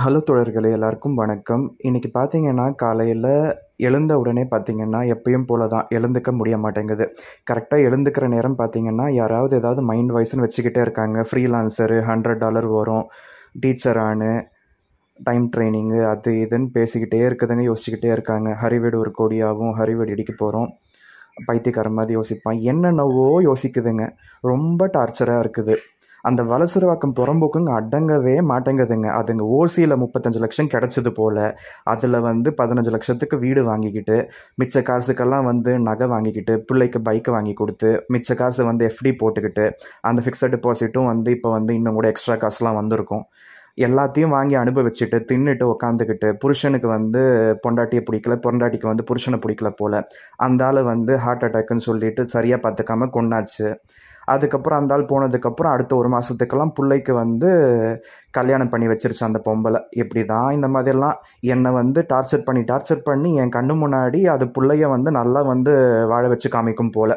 Hello தோழர்களே, எல்லாருக்கும் வணக்கம். இன்றைக்கி பார்த்தீங்கன்னா, காலையில் எழுந்த உடனே பார்த்தீங்கன்னா, எப்பயும் போல தான் எழுந்துக்க முடிய மாட்டேங்குது. கரெக்டாக எழுந்துக்கிற நேரம் பார்த்தீங்கன்னா, யாராவது ஏதாவது மைண்ட் வாய்ஸ்ன்னு வச்சுக்கிட்டே இருக்காங்க. ஃப்ரீலான்சரு, $100 வரும், டீச்சர் ஆனு, டைம் ட்ரைனிங்கு, அது இதுன்னு பேசிக்கிட்டே இருக்குதுங்க, யோசிச்சுக்கிட்டே இருக்காங்க. ஹரிவீடு ஒரு கோடியாகும், ஹரிவீடு இடிக்க போகிறோம், பைத்தியக்காரன் மாதிரி யோசிப்பான். என்னென்னவோ யோசிக்குதுங்க. ரொம்ப டார்ச்சராக இருக்குது. அந்த வலசரவாக்கம் புறம்போக்குங்க அடங்கவே மாட்டேங்குதுங்க. அதுங்க ஓசியில் 35 லட்சம் கிடச்சது போல், அதில் 15 லட்சத்துக்கு வீடு வாங்கிக்கிட்டு, மிச்ச காசுக்கெல்லாம் நகை வாங்கிக்கிட்டு, பிள்ளைக்கு பைக்கு வாங்கி கொடுத்து, மிச்ச காசு எஃப்டி போட்டுக்கிட்டு, அந்த ஃபிக்ஸட் டெபாசிட்டும் இப்போ இன்னும் கூட எக்ஸ்ட்ரா காசுலாம் வந்திருக்கும். எல்லாத்தையும் வாங்கி அனுபவிச்சுட்டு தின்னுட்டு உக்காந்துக்கிட்டு, புருஷனுக்கு பொண்டாட்டியை பிடிக்கல, பொண்டாட்டிக்கு புருஷனை பிடிக்கல போல், அந்த ஆள் ஹார்ட் அட்டாக்குன்னு சொல்லிட்டு சரியாக பார்த்துக்காம கொண்டாச்சு. அதுக்கப்புறம் அந்த ஆள் போனதுக்கப்புறம் அடுத்த ஒரு மாதத்துக்கெல்லாம் பிள்ளைக்கு கல்யாணம் பண்ணி வச்சிருச்சு அந்த பொம்பளை. எப்படி தான் இந்த மாதிரிலாம் என்னை டார்ச்சர் பண்ணி என் கண்ணு முன்னாடி அது பிள்ளைய நல்லா வாழ வச்சு காமிக்கும் போல்.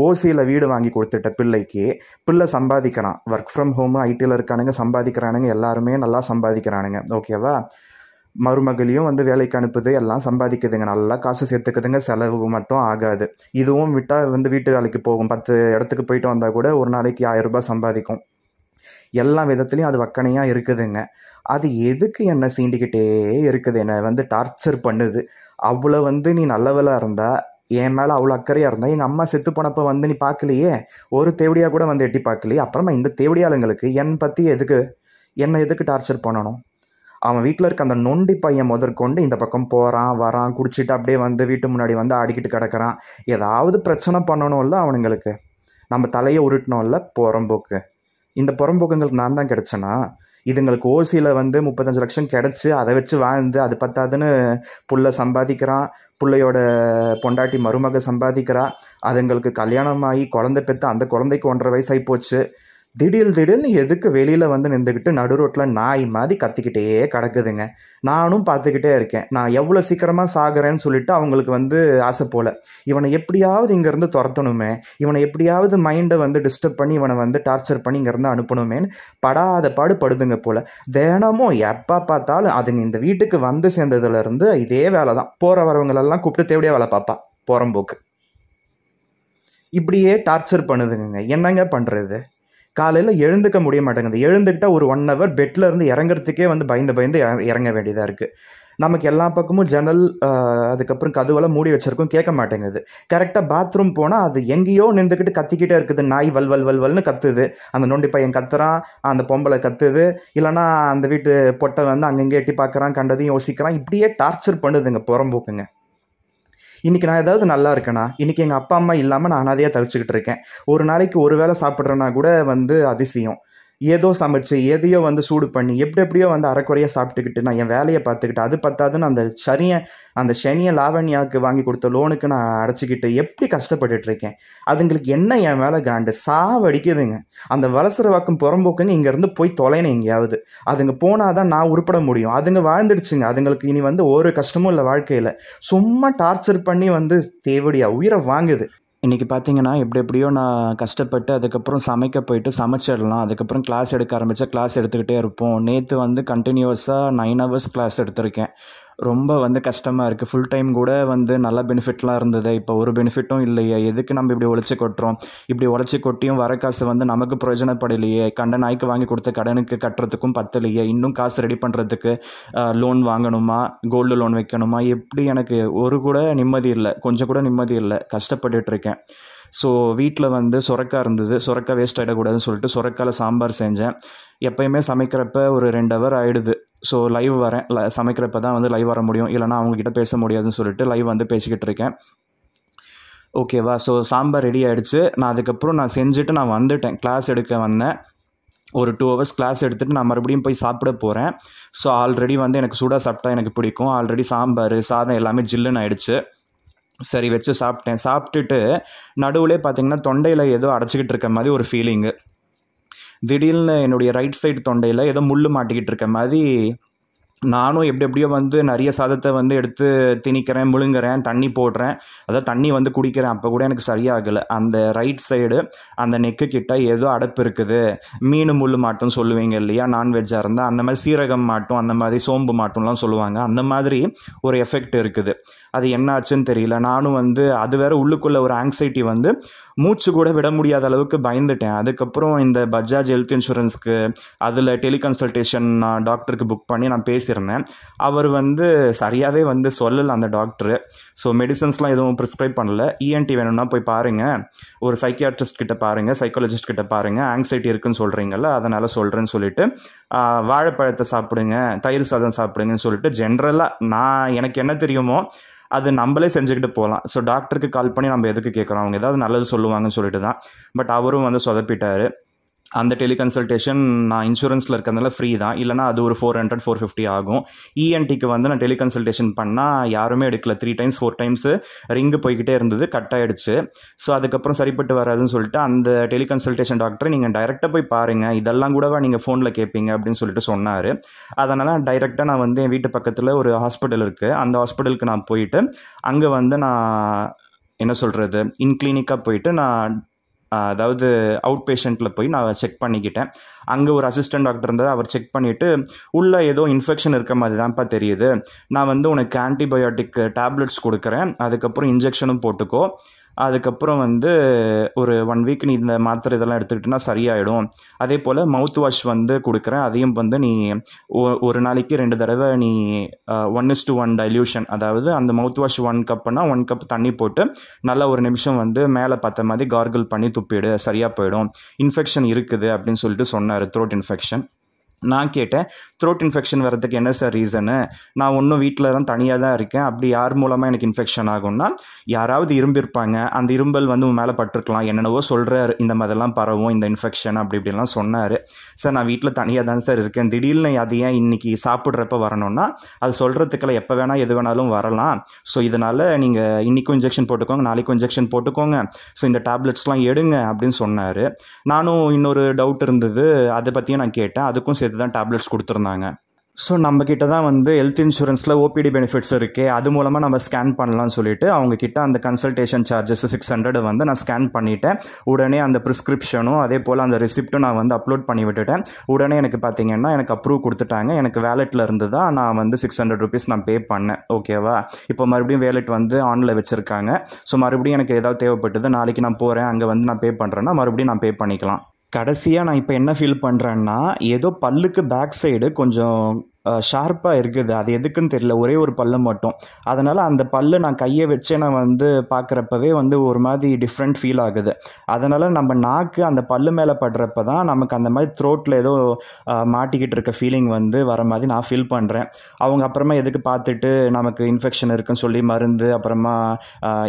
ஓசியில் வீடு வாங்கி கொடுத்துட்ட பிள்ளைக்கு, பிள்ளை சம்பாதிக்கிறான், ஒர்க் ஃப்ரம் ஹோமு, ஐடியில் இருக்கானுங்க, சம்பாதிக்கிறானுங்க, எல்லாருமே நல்லா சம்பாதிக்கிறானுங்க, ஓகேவா. மருமகளையும் வேலைக்கு அனுப்புது, எல்லாம் சம்பாதிக்குதுங்க, நல்லா காசு சேர்த்துக்குதுங்க, செலவு மட்டும் ஆகாது. இதுவும் விட்டால் வீட்டு வேலைக்கு போகும், 10 இடத்துக்கு போயிட்டு வந்தால் கூட ஒரு நாளைக்கு 1000 ரூபாய் சம்பாதிக்கும். எல்லா விதத்துலேயும் அது வக்கனையாக இருக்குதுங்க. அது எதுக்கு என்னை சீண்டிக்கிட்டே இருக்குது, என்னை டார்ச்சர் பண்ணுது. அவ்வளோ நீ நல்லவளாக இருந்தால், என் மேலே அவ்வளோ அக்கறையாக இருந்தால், எங்கள் அம்மா செத்து போனப்போ நீ பார்க்கலையே, ஒரு தேவடியாக கூட எட்டி பார்க்கலையே, அப்புறமா இந்த தேவடியாளுங்களுக்கு என்னை எதுக்கு டார்ச்சர் பண்ணணும்? அவன் வீட்டில் இருக்க அந்த நொண்டி பையன் முதற்கொண்டு இந்த பக்கம் போகிறான் வரான், குடிச்சிட்டு அப்படியே வீட்டு முன்னாடி ஆடிக்கிட்டு கிடக்கிறான். ஏதாவது பிரச்சனை பண்ணணும்ல அவனுங்களுக்கு, நம்ம தலையை உருட்டணும்ல புறம்போக்கு. இந்த புறம்போக்குங்களுக்கு நான் தான் கிடச்சேனா? இதுங்களுக்கு ஓசியில் 35 லட்சம் கிடச்சி அதை வச்சு வாழ்ந்து, அது பத்தாதுன்னு புள்ள சம்பாதிக்கிறான், பிள்ளையோட பொண்டாட்டி மருமக சம்பாதிக்கிறா, அதுங்களுக்கு கல்யாணம் ஆகி குழந்தை பெற்று, அந்த குழந்தைக்கு 1.5 வயசாகி போச்சு. திடீர்னு எதுக்கு வெளியில் நின்றுக்கிட்டு நடு ரோட்டில் நாய் மாதிரி கத்திக்கிட்டே கிடக்குதுங்க. நானும் பார்த்துக்கிட்டே இருக்கேன். நான் எவ்வளோ சீக்கிரமாக சாகிறேன்னு சொல்லிட்டு அவங்களுக்கு ஆசை போல். இவனை எப்படியாவது இங்கேருந்து துரத்தணுமே, இவனை எப்படியாவது மைண்டை டிஸ்டர்ப் பண்ணி இவனை டார்ச்சர் பண்ணி இங்கேருந்து அனுப்பணுமேன்னு படாத பாடு படுதுங்க போல். தினமும் எப்போ பார்த்தாலும் அதுங்க இந்த வீட்டுக்கு சேர்ந்ததுலேருந்து இதே வேலை தான். போகிற வரவங்களெல்லாம் கூப்பிட்டு தேவையா வேலை பார்ப்பா புறம்போக்கு. இப்படியே டார்ச்சர் பண்ணுதுங்க. என்னங்க பண்ணுறது? காலையில் எழுந்துக்க முடிய மாட்டேங்குது. எழுந்துக்கிட்டால் ஒரு 1 ஹவர் பெட்டில் இருந்து இறங்குறதுக்கே பயந்து இறங்க வேண்டியதாக இருக்குது. நமக்கு எல்லா பக்கமும் ஜன்னல், அதுக்கப்புறம் கதவெல்லாம் மூடி வச்சிருக்கோம், கேட்க மாட்டேங்குது. கரெக்டாக பாத்ரூம் போனால் அது எங்கேயோ நின்றுக்கிட்டு கத்திக்கிட்டே இருக்குது. நாய் வல்வல்னு கத்துது, அந்த நொண்டி பையன் கத்துறான், அந்த பொம்பளை கத்துது, இல்லைனா அந்த வீட்டு பொட்டை அங்கங்கே எட்டி பார்க்குறான், கண்டதையும் யோசிக்கிறான். இப்படியே டார்ச்சர் பண்ணுதுங்க புறம்போக்குங்க. இன்றைக்கி நான் ஏதாவது நல்லா இருக்கேனா? இன்றைக்கி எங்கள் அப்பா அம்மா இல்லாமல் நான் அனாதையாக தவிச்சுக்கிட்டு இருக்கேன். ஒரு நாளைக்கு ஒரு வேளை சாப்பிட்றேன்னா கூட அதிசயம். ஏதோ சமைச்சு எதையோ சூடு பண்ணி எப்படியோ அரைக்குறையாக சாப்பிட்டுக்கிட்டு நான் என் வேலையை பார்த்துக்கிட்டு, அது பத்தாதுன்னு அந்த சனியை லாவண்யாவுக்கு வாங்கி கொடுத்த லோனுக்கு நான் அடைச்சிக்கிட்டு எப்படி கஷ்டப்பட்டுட்ருக்கேன். அதுங்களுக்கு என்ன என் மேலே காண்டு சாவடிக்குதுங்க. அந்த வலசரவாக்கம் புறம்போக்குங்க இங்கேருந்து போய் தொலைனேன் எங்கேயாவது. அதுங்க போனால் தான் நான் உருப்பட முடியும். அதுங்க வாழ்ந்துடுச்சுங்க. அதுங்களுக்கு இனி ஒரு கஷ்டமும் இல்லை வாழ்க்கையில். சும்மா டார்ச்சர் பண்ணி தேவடியா உயிரை வாங்குது. இன்றைக்கி பார்த்தீங்கன்னா, எப்படியோ நான் கஷ்டப்பட்டு அதுக்கப்புறம் சமைக்க போயிட்டு சமைச்சிடலாம். அதுக்கப்புறம் கிளாஸ் எடுக்க ஆரம்பித்தா கிளாஸ் எடுத்துக்கிட்டே இருப்போம். நேற்று கண்டினியூஸாக 9 ஹவர்ஸ் கிளாஸ் எடுத்திருக்கேன். ரொம்ப கஷ்டமாக இருக்குது. ஃபுல் டைம் கூட நல்ல பெனிஃபிட்லாம் இருந்தது. இப்போ ஒரு பெனிஃபிட்டும் இல்லையே. எதுக்கு நம்ம இப்படி உழைச்சி கொட்டுறோம்? இப்படி உழைச்சி கொட்டியும் வர காசு நமக்கு பிரயோஜனப்படலையே. கண்ட நாய்க்கு வாங்கி கொடுத்த கடனுக்கு கட்டுறதுக்கும் பத்தலையே. இன்னும் காசு ரெடி பண்ணுறதுக்கு லோன் வாங்கணுமா, கோல்டு லோன் வைக்கணுமா? எப்படி எனக்கு ஒரு கூட நிம்மதி இல்லை, கொஞ்சம் கூட நிம்மதி இல்லை. கஷ்டப்பட்டுட்ருக்கேன். ஸோ வீட்டில் சுரக்காய் இருந்தது, சுரக்காய் வேஸ்ட் ஆகிடக்கூடாதுன்னு சொல்லிட்டு சுரக்காயில் சாம்பார் செஞ்சேன். எப்போயுமே சமைக்கிறப்ப ஒரு 2 ஹவர் ஆகிடுது. ஸோ லைவ் வரேன், சமைக்கிறப்ப தான் லைவ் வர முடியும், இல்லைனா அவங்கக்கிட்ட பேச முடியாதுன்னு சொல்லிட்டு லைவ் பேசிக்கிட்டு இருக்கேன், ஓகேவா. ஸோ சாம்பார் ரெடி ஆகிடுச்சு. நான் அதுக்கப்புறம் செஞ்சுட்டு நான் வந்துட்டேன். கிளாஸ் எடுக்க வந்தேன். ஒரு 2 ஹவர்ஸ் கிளாஸ் எடுத்துகிட்டு நான் மறுபடியும் போய் சாப்பிட போகிறேன். ஸோ ஆல்ரெடி எனக்கு சூடாக சாப்பிட்டா எனக்கு பிடிக்கும். ஆல்ரெடி சாம்பார் சாதம் எல்லாமே ஜில்லுன்னு ஆகிடுச்சு. சரி வச்சு சாப்பிட்டேன். சாப்பிட்டுட்டு நடுவுலே பார்த்திங்கன்னா தொண்டையில் ஏதோ அடைச்சிக்கிட்டு இருக்க மாதிரி ஒரு ஃபீலிங்கு. திடீர்னு என்னுடைய ரைட் சைடு தொண்டையில் ஏதோ முள் மாட்டிக்கிட்டு இருக்க மாதிரி நானும் எப்படியோ வந்து நிறைய சாதத்தை வந்து எடுத்து திணிக்கிறேன், முழுங்குறேன், தண்ணி போடுறேன், அதாவது தண்ணி வந்து குடிக்கிறேன். அப்போ கூட எனக்கு சரியாகலை. அந்த ரைட் சைடு அந்த நெக்கு கிட்ட ஏதோ அடைப்பு இருக்குது. மீன் முள் மாட்டும் சொல்லுவீங்க இல்லையா, நான்வெஜ்ஜாக இருந்தால் அந்த மாதிரி சீரகம் மாட்டும், அந்த மாதிரி சோம்பு மாட்டும்லாம் சொல்லுவாங்க. அந்த மாதிரி ஒரு எஃபெக்ட் இருக்குது. அது என்ன ஆச்சுன்னு தெரியல. நானும் வந்து அது வேற உள்ளுக்குள்ளே ஒரு ஆங்ஸைட்டி வந்து மூச்சு கூட விட முடியாத அளவுக்கு பயந்துட்டேன். அதுக்கப்புறம் இந்த பஜாஜ் ஹெல்த் இன்சூரன்ஸ்க்கு அதில் டெலிகன்சல்டேஷன் நான் டாக்டருக்கு புக் பண்ணி நான் பேசியிருந்தேன். அவர் வந்து சரியாகவே வந்து சொல்லலை அந்த டாக்டரு. ஸோ மெடிசன்ஸ்லாம் எதுவும் ப்ரிஸ்கிரைப் பண்ணல. இஎன்டி வேணும்னா போய் பாருங்கள், ஒரு சைக்கியாட்ரிஸ்ட் கிட்ட பாருங்கள், சைக்காலஜிஸ்ட் கிட்ட பாருங்கள், ஆங்ஸைட்டி இருக்குன்னு சொல்கிறீங்கல்ல, அதனால் சொல்கிறேன்னு சொல்லிட்டு வாழைப்பழத்தை சாப்பிடுங்க, தயிர் சாதம் சாப்பிடுங்கன்னு சொல்லிட்டு ஜென்ரலாக எனக்கு என்ன தெரியுமோ அது நம்மளே செஞ்சுக்கிட்டு போகலாம். ஸோ டாக்டருக்கு கால் பண்ணி நம்ம எதுக்கு கேட்குறோம், அவங்க ஏதாவது நல்லது சொல்லுவாங்கன்னு சொல்லிட்டு தான். பட் அவரும் வந்து சொதப்பிட்டார். அந்த டெலிகன்சல்டேஷன் நான் இன்சூரன்ஸில் இருக்கிறதுனால ஃப்ரீ தான், இல்லைனா அது ஒரு 400-450 ஆகும். இஎன்டிக்கு வந்து நான் டெலிகன்சல்டேஷன் பண்ணால் யாருமே எடுக்கல. 3 டைம்ஸ் 4 டைம்ஸு ரிங்கு போய்கிட்டே இருந்தது, கட் ஆகிடுச்சு. ஸோ அதுக்கப்புறம் சரிப்பட்டு வராதுன்னு சொல்லிட்டு அந்த டெலிகன்சல்டேஷன் டாக்டரை நீங்கள் டைரெக்டாக போய் பாருங்கள், இதெல்லாம் கூடவா நீங்கள் ஃபோனில் கேட்பீங்க அப்படின்னு சொல்லிட்டு சொன்னார். அதனால் டைரெக்டாக நான் வந்து என் வீட்டு பக்கத்தில் ஒரு ஹாஸ்பிட்டல் இருக்குது, அந்த ஹாஸ்பிட்டலுக்கு நான் போயிட்டு அங்கே வந்து நான் என்ன சொல்கிறது, இன்கிளினிக்காக போயிட்டு நான் அதாவது அவுட் பேஷண்ட்டில் போய் நான் செக் பண்ணிக்கிட்டேன். அங்கே ஒரு அசிஸ்டன்ட் டாக்டர் இருந்தார். அவர் செக் பண்ணிவிட்டு உள்ளே ஏதோ இன்ஃபெக்ஷன் இருக்க மாதிரி தான்ப்பா தெரியுது, நான் வந்து உனக்கு ஆன்டிபயோட்டிக் டேப்லெட்ஸ் கொடுக்குறேன், அதுக்கப்புறம் இன்ஜெக்ஷனும் போட்டுக்கோ, அதுக்கப்புறம் வந்து ஒரு 1 வீக் நீ இந்த மாத்திரை இதெல்லாம் எடுத்துக்கிட்டனா சரியாயிடும். அதே போல் மவுத் வாஷ் வந்து கொடுக்குறேன், அதையும் வந்து நீ ஒரு நாளைக்கு 2 தடவை நீ 1:1 டைல்யூஷன், அதாவது அந்த மவுத் வாஷ் 1 கப்புனா 1 கப் தண்ணி போட்டு நல்லா ஒரு நிமிஷம் வந்து மேலே பார்த்த மாதிரி கார்கிள் பண்ணி துப்பிடு, சரியாக போயிடும், இன்ஃபெக்ஷன் இருக்குது அப்படின்னு சொல்லிட்டு சொன்னார், த்ரோட் இன்ஃபெக்ஷன். நான் கேட்டேன், த்ரோட் இன்ஃபெக்ஷன் வரதுக்கு என்ன சார் ரீசனு, நான் ஒன்றும் வீட்டில் தான் தனியாக தான் இருக்கேன், அப்படி யார் மூலமாக எனக்கு இன்ஃபெக்ஷன் ஆகும்னா யாராவது இரும்பிருப்பாங்க, அந்த இரும்பல் வந்து மேலே பட்டிருக்கலாம், என்னென்னவோ சொல்கிறார், இந்த மாதிரிலாம் பரவும் இந்த இன்ஃபெக்ஷன் அப்படி இப்படிலாம் சொன்னார். சார் நான் வீட்டில் தனியாக தான் சார் இருக்கேன், திடீர்னு அது ஏன் இன்றைக்கி சாப்பிட்றப்ப வரணும்னா அது சொல்கிறதுக்கெல்லாம் எப்போ வேணால் எது வேணாலும் வரலாம். ஸோ இதனால் நீங்கள் இன்றைக்கும் இன்ஜெக்ஷன் போட்டுக்கோங்க, நாளைக்கும் இன்ஜெக்ஷன் போட்டுக்கோங்க, ஸோ இந்த டேப்லெட்ஸ்லாம் எடுங்க அப்படின்னு சொன்னார். நானும் இன்னொரு டவுட் இருந்தது, அதை பற்றியும் நான் கேட்டேன், அதுக்கும் தான் டேப்லெட்ஸ் கொடுத்துருந்தாங்க. ஸோ நம்மக்கிட்ட தான் வந்து ஹெல்த் இன்சூரன்ஸில் ஓபிடி பெனிஃபிட்ஸ் இருக்குது, அது மூலமாக நம்ம ஸ்கேன் பண்ணலாம்னு சொல்லிட்டு அவங்கக்கிட்ட அந்த கன்சல்டேஷன் சார்ஜஸ் 600 வந்து நான் ஸ்கேன் பண்ணிவிட்டேன். உடனே அந்த ப்ரிஸ்கிரிப்ஷனும் அதே போல் அந்த ரெசிப்ட்டும் நான் வந்து அப்லோட் பண்ணி விட்டுட்டேன். உடனே எனக்கு பார்த்தீங்கன்னா எனக்கு அப்ரூவ் கொடுத்துட்டாங்க. எனக்கு வேலெட்டில் இருந்து தான் நான் வந்து 600 ருபீஸ் நான் பே பண்ணேன். ஓகேவா, இப்போ மறுபடியும் வேலெட் வந்து ஆனில் வச்சுருக்காங்க. ஸோ மறுபடியும் எனக்கு ஏதாவது தேவைப்பட்டது, நாளைக்கு நான் போகிறேன் அங்கே வந்து நான் பே பண்ணுறேன்னா மறுபடியும் நான் பே பண்ணிக்கலாம். கடைசியாக நான் இப்போ என்ன ஃபீல் பண்ணுறேன்னா, ஏதோ பல்லுக்கு பேக் சைடு கொஞ்சம் ஷார்ப்பாக இருக்குது, அது எதுக்குன்னு தெரியல, ஒரே ஒரு பல்லு மட்டும். அதனால் அந்த பல்லு நான் கையை வச்சு நான் வந்து பார்க்குறப்பவே வந்து ஒரு மாதிரி டிஃப்ரெண்ட் ஃபீல் ஆகுது. அதனால் நம்ம நாக்கு அந்த பல்லு மேலே படுறப்ப தான் நமக்கு அந்த மாதிரி த்ரோட்டில் ஏதோ மாட்டிக்கிட்டு இருக்க ஃபீலிங் வந்து வர மாதிரி நான் ஃபீல் பண்ணுறேன். அவங்க அப்புறமா எதுக்கு பார்த்துட்டு நமக்கு இன்ஃபெக்ஷன் இருக்குன்னு சொல்லி மருந்து அப்புறமா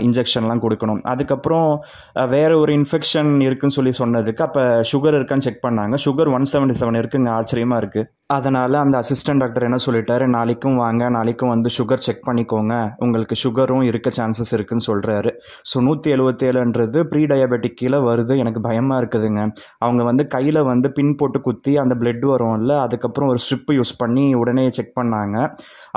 இன்ஜெக்ஷன்லாம் கொடுக்கணும். அதுக்கப்புறம் வேறு ஒரு இன்ஃபெக்ஷன் இருக்குன்னு சொல்லி சொன்னதுக்கு அப்போ சுகர் இருக்கான்னு செக் பண்ணாங்க. சுகர் 177 இருக்குங்க, ஆச்சரியமாக இருக்குது. அதனால் அந்த அசிஸ்டன்ட் டாக்டர் என்ன சொல்லிட்டாரு, நாளைக்கும் வாங்க, நாளைக்கும் வந்து சுகர் செக் பண்ணிக்கோங்க, உங்களுக்கு சுகரும் இருக்க சான்சஸ் இருக்குதுன்னு சொல்கிறாரு. ஸோ 177ன்றது ப்ரீ டயபெட்டிக் கீழே வருது. எனக்கு பயமாக இருக்குதுங்க. அவங்க வந்து கையில் வந்து பின் போட்டு குத்தி அந்த பிளட் வரும்ல, அதுக்கப்புறம் ஒரு ஸ்ட்ரிப்பு யூஸ் பண்ணி உடனே செக் பண்ணாங்க.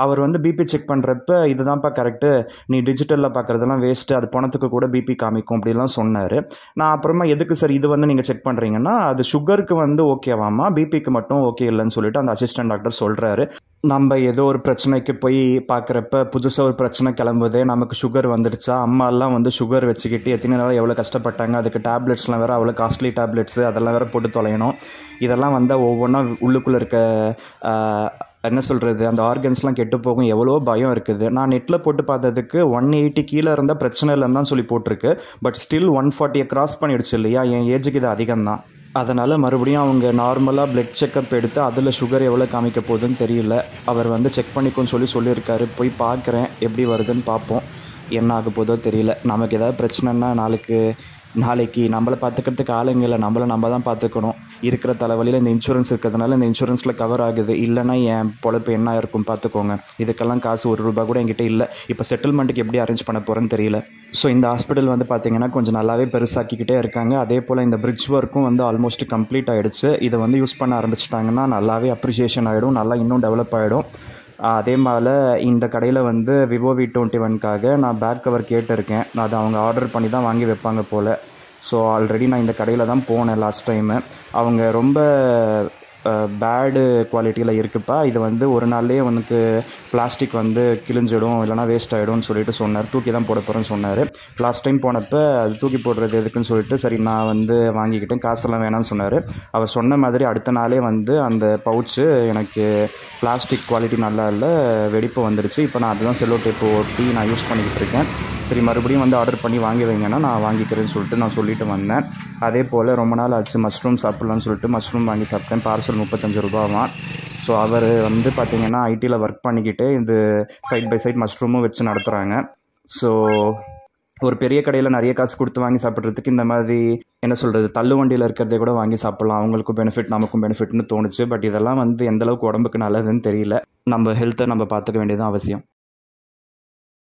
அவர் வந்து பிபி செக் பண்ணுறப்ப இதுதான்ப்பா கரெக்டு, நீ டிஜிட்டலில் பார்க்குறதெல்லாம் வேஸ்ட்டு, அது பணத்துக்கு கூட பிபி காமிக்கும் அப்படிலாம் சொன்னார். நான் அப்புறமா எதுக்கு சார் இது வந்து நீங்கள் செக் பண்ணுறீங்கன்னா, அது சுகருக்கு வந்து ஓகேவாமா, பிபிக்கு மட்டும் ஓகே இல்லைன்னு சொல்லிட்டு அந்த அசிஸ்டன்ட் டாக்டர் சொல்கிறாரு. நம்ம ஏதோ ஒரு பிரச்சனைக்கு போய் பார்க்குறப்ப புதுசாக ஒரு பிரச்சனை கிளம்புது, நமக்கு சுகர் வந்துடுச்சா, அம்மாலாம் வந்து சுகர் வச்சுக்கிட்டு எத்தனை நாள் எவ்வளோ கஷ்டப்பட்டாங்க, அதுக்கு டேப்லெட்ஸ்லாம் வேறு அவ்வளோ காஸ்ட்லி டேப்லெட்ஸு அதெல்லாம் வேறு போட்டு தொலையணும். இதெல்லாம் வந்தால் ஒவ்வொன்றா உள்ளுக்குள்ளே இருக்க என்ன சொல்கிறது அந்த ஆர்கன்ஸ்லாம் கெட்டு போகும், எவ்வளோ பயம் இருக்குது. நான் நெட்டில் போட்டு பார்த்ததுக்கு 180 கீழே இருந்தால் பிரச்சனை இல்லைன்னு தான் சொல்லி போட்டிருக்கு. பட் ஸ்டில் 140 கிராஸ் பண்ணிடுச்சு இல்லையா, என் ஏஜுக்கு இது அதிகம்தான். அதனால் மறுபடியும் அவங்க நார்மலாக பிளட் செக்கப் எடுத்து அதில் சுகர் எவ்வளோ காமிக்க போகுதுன்னு தெரியல. அவர் வந்து செக் பண்ணிக்கோன்னு சொல்லியிருக்காரு. போய் பார்க்குறேன், எப்படி வருதுன்னு பார்ப்போம், என்ன ஆக போதோ தெரியல. நமக்கு ஏதாவது பிரச்சனைன்னா நாளைக்கு நம்மளை பார்த்துக்கிறதுக்கு ஆளுங்க இல்லை, நம்ம தான் பார்த்துக்கணும். இருக்கிற தலைவலியில் இந்த இன்சூரன்ஸ் இருக்கிறதுனால இந்த இன்சூரன்ஸில் கவர் ஆகுது, இல்லைனா என் பொழப்பு என்ன இருக்கும் பார்த்துக்கோங்க. இதுக்கெல்லாம் காசு ₹1 கூட என்கிட்ட இல்லை. இப்போ செட்டில்மெண்ட்டுக்கு எப்படி அரேஞ்ச் பண்ண போகிறேன்னு தெரியல. ஸோ இந்த ஹாஸ்பிட்டல் வந்து பார்த்திங்கன்னா கொஞ்சம் நல்லாவே பெருசாக்கிக்கிட்டே இருக்காங்க. அதே போல் இந்த பிரிட்ஜ் ஒர்க்கும் வந்து ஆல்மோஸ்ட் கம்ப்ளீட் ஆகிடுச்சு. இதை வந்து யூஸ் பண்ண ஆரம்பிச்சிட்டாங்கன்னா நல்லாவே அப்ரிஷியேஷன் ஆகிடும், நல்லா இன்னும் டெவலப் ஆகிடும். அதே மாதிரி இந்த கடையில் வந்து விவோ V21க்காக நான் பேக் கவர் கேட்டிருக்கேன். அது அவங்க ஆர்டர் பண்ணி தான் வாங்கி வைப்பாங்க போல். ஸோ ஆல்ரெடி நான் இந்த கடையில் தான் போனேன் லாஸ்ட் டைமு. அவங்க ரொம்ப பேடு குவாலிட்டியில் இருக்குப்பா, இது வந்து ஒரு நாள்லேயே உனக்கு பிளாஸ்டிக் வந்து கிழிஞ்சிடும், இல்லைனா வேஸ்ட் ஆகிடும்னு சொல்லிட்டு சொன்னார். தூக்கி தான் போட போகிறேன்னு சொன்னார். லாஸ்ட் டைம் போனப்போ அது தூக்கி போடுறது எதுக்குன்னு சொல்லிட்டு சரி நான் வந்து வாங்கிக்கிட்டேன், காசெல்லாம் வேணாம்னு சொன்னார். அவர் சொன்ன மாதிரி அடுத்த நாளே வந்து அந்த பவுச்சு எனக்கு பிளாஸ்டிக் குவாலிட்டி நல்லா இல்லை, வெடிப்பு வந்துடுச்சு. இப்போ நான் அதுதான் செல்லோ டேப்பு ஒட்டி நான் யூஸ் பண்ணிக்கிட்டு இருக்கேன். சரி மறுபடியும் வந்து ஆர்டர் பண்ணி வாங்கி வைங்கன்னா நான் வாங்கிக்கிறேன்னு சொல்லிட்டு நான் சொல்லிட்டு வந்தேன். அதே போல் ரொம்ப நாள் ஆச்சு மஷ்ரூம் சாப்பிட்லான்னு சொல்லிட்டு மஷ்ரூம் வாங்கி சாப்பிட்டேன். பார்சல் 35 ரூபாவாம். ஸோ அவர் வந்து பார்த்திங்கன்னா ஐடியில் ஒர்க் பண்ணிக்கிட்டு இது சைட் பை சைட் மஷ்ரூமும் வச்சு நடத்துகிறாங்க. ஸோ ஒரு பெரிய கடையில் நிறைய காசு கொடுத்து வாங்கி சாப்பிட்றதுக்கு இந்த மாதிரி என்ன சொல்கிறது, தள்ளு வண்டியில் இருக்கிறதே கூட வாங்கி சாப்பிட்லாம், அவங்களுக்கும் பெனிஃபிட் நமக்கும் பெனிஃபிட்னு தோணுச்சு. பட் இதெல்லாம் வந்து எந்தளவுக்கு உடம்புக்கு நல்லதுன்னு தெரியல. நம்ம ஹெல்த்தை நம்ம பார்த்துக்க வேண்டியது அவசியம்.